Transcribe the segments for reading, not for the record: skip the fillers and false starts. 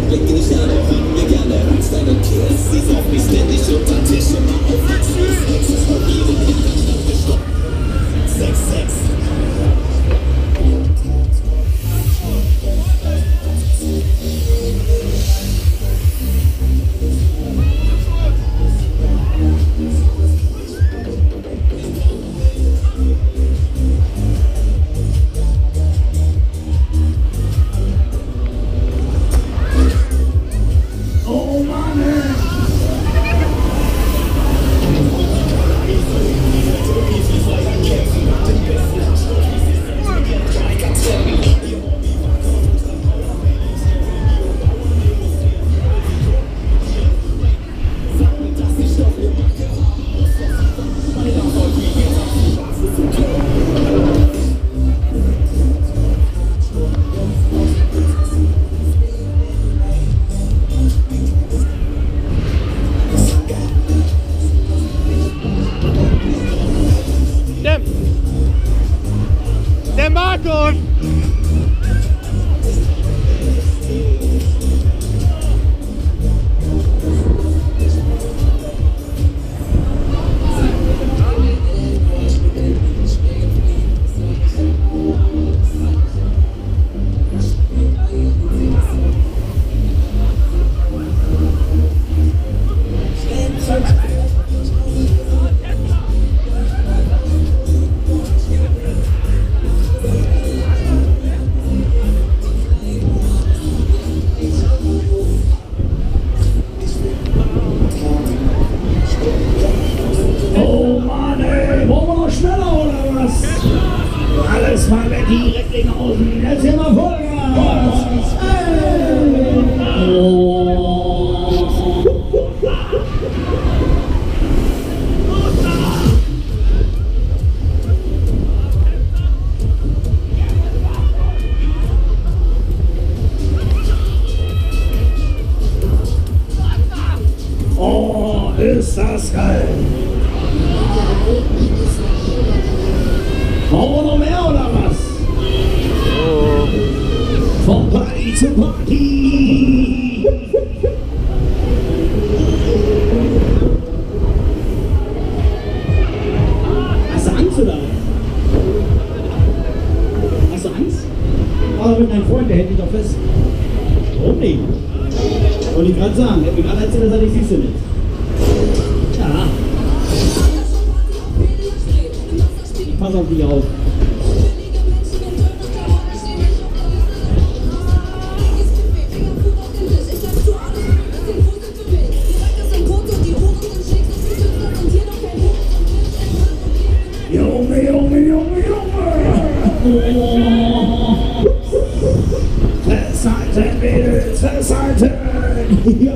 Blick in die Sterne, mir gerne als deine Kiss. Sie saugt mich ständig unter Tisch immer auf. Sex ist von jedem Hintergrund gestoppt. Sex. Alles mal weg, die Recklinghausen. Jetzt hier mal Vollgas. Oh, ist das geil. Brauchen wir noch mehr oder was? Oh. Von Party zu Party. Hast du Angst oder? Hast du Angst? Aber mit meinem Freund, der hält dich doch fest. Warum nicht? Wollte ich gerade sagen, er hat mir gerade erzählt, dass er dich siehst mit. Ja. Pass auf dich auf. Junge, Junge, Junge, Junge! Festhalten, Mädels, festhalten! Ja.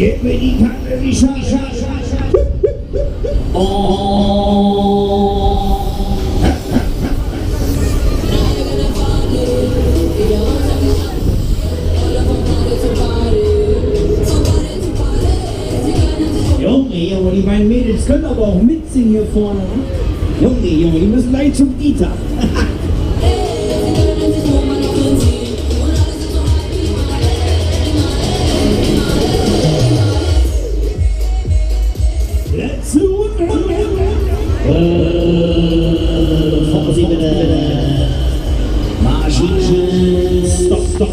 Gib mir die Kante, wie Schau. Oh. Junge, die beiden Mädels können aber auch mitsingen hier vorne. Junge, die müssen gleich zum Dieter. Let's go! Vorsicht bitte! Maschinen! Stopp!